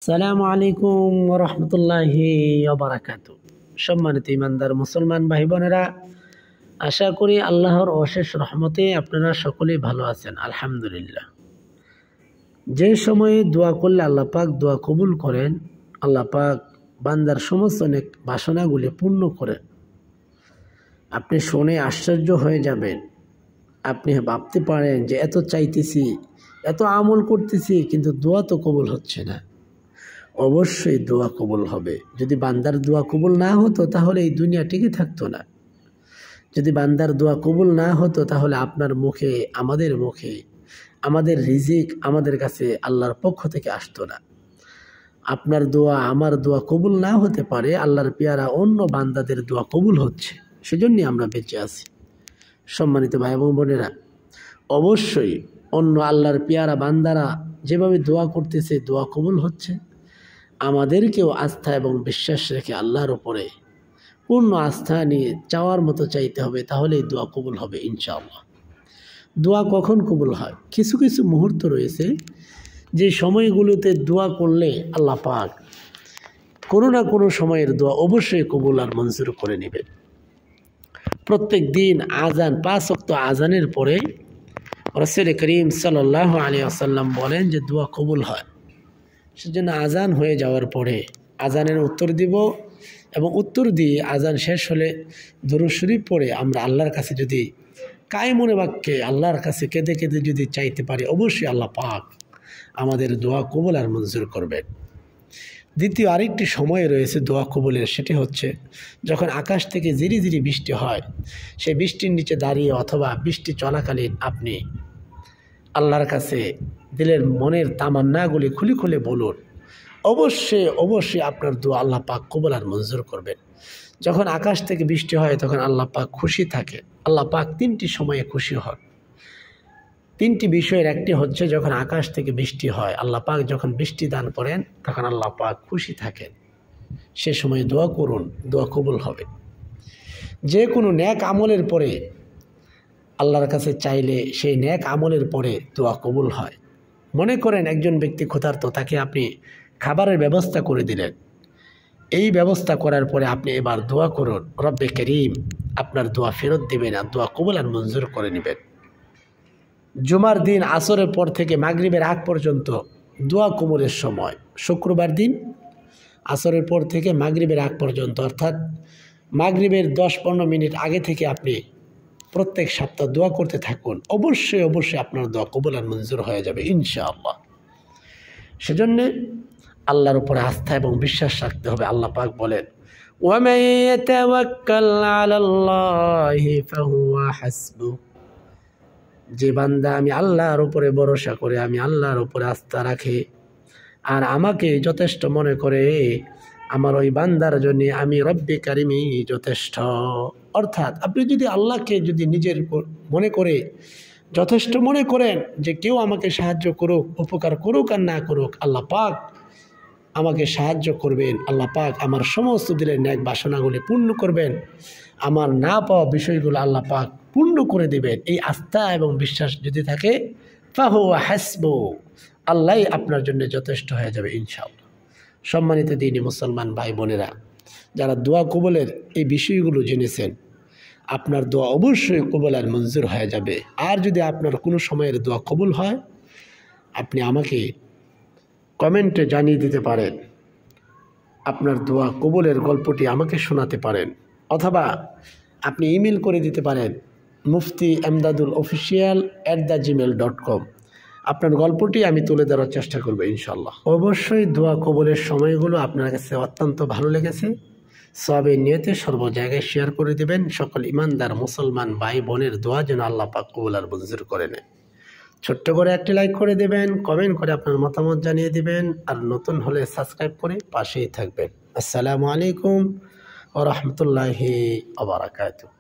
আসসালামু আলাইকুম ওয়া রাহমাতুল্লাহি ওয়া বারাকাতুহু। সম্মানিত ইমানদার মুসলমান ভাই বোনেরা, আশা করি আল্লাহর অশেষ রহমতে আপনারা সকলেই ভালো আছেন। আলহামদুলিল্লাহ। যে সময়ে দোয়া করলে আল্লাহ পাক দোয়া কবুল করেন, আল্লাহ পাক বান্দার সমস্ত অনেক বাসনাগুলি পূর্ণ করেন। আপনি শুনে আশ্চর্য হয়ে যাবেন। আপনি ভাবতে পারেন যে এত চাইতেছি, এত আমল করতেছি, কিন্তু দোয়া তো কবুল হচ্ছে না। অবশ্যই দোয়া কবুল হবে। যদি বান্দার দোয়া কবুল না হতো তাহলে এই দুনিয়া টিকে থাকতো না। যদি বান্দার দোয়া কবুল না হতো তাহলে আপনার মুখে, আমাদের মুখে, আমাদের রিজিক আমাদের কাছে আল্লাহর পক্ষ থেকে আসতো না। আপনার দোয়া, আমার দোয়া কবুল না হতে পারে, আল্লাহর পেয়ারা অন্য বান্দাদের দোয়া কবুল হচ্ছে, সেজন্যই আমরা বেঁচে আছি। সম্মানিত ভাই এবং বোনেরা, অবশ্যই অন্য আল্লাহর পেয়ারা বান্দারা যেভাবে দোয়া করতেছে, দোয়া কবুল হচ্ছে। আমাদেরকেও আস্থা এবং বিশ্বাস রেখে আল্লাহর উপরে পূর্ণ আস্থা নিয়ে চাওয়ার মতো চাইতে হবে, তাহলেই দোয়া কবুল হবে ইনশাআল্লাহ। দোয়া কখন কবুল হয়? কিছু কিছু মুহূর্ত রয়েছে যে সময়গুলোতে দোয়া করলে আল্লাহ পাক কোনো না কোনো সময়ের দোয়া অবশ্যই কবুল আর মঞ্জুর করে নেবেন। প্রত্যেক দিন আজান, 5 ওয়াক্ত আজানের পরে রাসূল করিম সাল্লাল্লাহু আলাইহি ওয়াসাল্লাম বলেন যে দোয়া কবুল হয়। সেজন্য আজান হয়ে যাওয়ার পরে আজানের উত্তর দিব, এবং উত্তর দিয়ে আজান শেষ হলে দুরূদ শরীফ পড়ে আমরা আল্লাহর কাছে যদি কায়মনে বাক্যে আল্লাহর কাছে কেঁদে কেঁদে যদি চাইতে পারি, অবশ্যই আল্লাহ পাক আমাদের দোয়া কবুল আর মঞ্জুর করবেন। দ্বিতীয় আরেকটি সময় রয়েছে দোয়া কবুলের, সেটি হচ্ছে যখন আকাশ থেকে ঝিরি ঝিরি বৃষ্টি হয়। সেই বৃষ্টির নিচে দাঁড়িয়ে অথবা বৃষ্টি চলাকালীন আপনি আল্লাহর কাছে দিলের মনের তামান্নাগুলি খুলে খুলে বলুন। অবশ্যই অবশ্যই আপনার দোয়া আল্লাহ পাক কবুল আর মঞ্জুর করবেন। যখন আকাশ থেকে বৃষ্টি হয় তখন আল্লাহ পাক খুশি থাকে। আল্লাহ পাক 3টি সময়ে খুশি হন। 3টি বিষয়ের একটি হচ্ছে যখন আকাশ থেকে বৃষ্টি হয়, আল্লাহ পাক যখন বৃষ্টি দান করেন তখন আল্লাহ পাক খুশি থাকেন। সে সময় দোয়া করুন, দোয়া কবুল হবে। যে কোনো নেক আমলের পরে আল্লাহর কাছে চাইলে সেই নেক আমলের পরে দোয়া কবুল হয়। মনে করেন একজন ব্যক্তি ক্ষুধার্ত, তাকে আপনি খাবারের ব্যবস্থা করে দিলেন। এই ব্যবস্থা করার পরে আপনি এবার দোয়া করুন, রব্বে করিম আপনার দোয়া ফেরত দেবেন আর দোয়া কবুল আর মঞ্জুর করে নেবেন। জুমার দিন আসরের পর থেকে মাগরিবের আগ পর্যন্ত দোয়া কবুলের সময়। শুক্রবার দিন আসরের পর থেকে মাগরিবের আগ পর্যন্ত, অর্থাৎ মাগরিবের 10-15 মিনিট আগে থেকে আপনি প্রত্যেক সপ্তাহ দোয়া করতে থাকুন। অবশ্যই অবশ্যই আপনার দোয়া কবুল আর মঞ্জুর হয়ে যাবে ইনশাআল্লাহ। সেজন্যে আল্লাহর উপরে আস্থা এবং বিশ্বাস রাখতে হবে। আল্লাহ পাক বলেন, ওয়ামান ইয়াতাওয়াক্কাল আলাল্লাহি ফাহুয়া হাসবুহ। যে বান্দা আমি আল্লাহর উপরে ভরসা করে, আমি আল্লাহর উপরে আস্থা রাখে আর আমাকে যথেষ্ট মনে করে, আমার ওই বান্দার জন্য আমি রব্বে কারিমই যথেষ্ট। অর্থাৎ আপনি যদি আল্লাহকে যদি নিজের মনে করে যথেষ্ট মনে করেন যে কেউ আমাকে সাহায্য করুক, উপকার করুক আর না করুক, আল্লাহ পাক আমাকে সাহায্য করবেন। আল্লাহ পাক আমার সমস্ত দিলের ন্যাক বাসনাগুলি পূর্ণ করবেন। আমার না পাওয়া বিষয়গুলো আল্লাহ পাক পূর্ণ করে দেবেন। এই আস্থা এবং বিশ্বাস যদি থাকে, ফাহুয়া হাসবু, আল্লাহই আপনার জন্য যথেষ্ট হয়ে যাবে ইনশাআল্লাহ। সম্মানিত দ্বীনি মুসলমান ভাই বোনেরা, যারা দোয়া কবুলের এই বিষয়গুলো জেনেছেন, আপনার দোয়া অবশ্যই কবুল আর মঞ্জুর হয়ে যাবে। আর যদি আপনার কোনো সময়ের দোয়া কবুল হয়, আপনি আমাকে কমেন্টে জানিয়ে দিতে পারেন। আপনার দোয়া কবুলের গল্পটি আমাকে শোনাতে পারেন, অথবা আপনি ইমেল করে দিতে পারেন muftiamdadulofficial@gmail.com। আপনার গল্পটি আমি তুলে ধরার চেষ্টা করব ইনশাআল্লাহ। অবশ্যই দোয়া কবুলের সময়গুলো আপনার কাছে অত্যন্ত ভালো লেগেছে। সওয়াবের নিয়তে সর্ব জায়গায় শেয়ার করে দেবেন। সকল ইমানদার মুসলমান ভাই বোনের দোয়া যেন আল্লাহ পাক কবুল আর মঞ্জুর করে নেন। ছোট্ট করে একটি লাইক করে দেবেন, কমেন্ট করে আপনার মতামত জানিয়ে দিবেন, আর নতুন হলে সাবস্ক্রাইব করে পাশেই থাকবেন। আসসালামু আলাইকুম ওয়া রাহমাতুল্লাহি ওয়া বারাকাতুহু।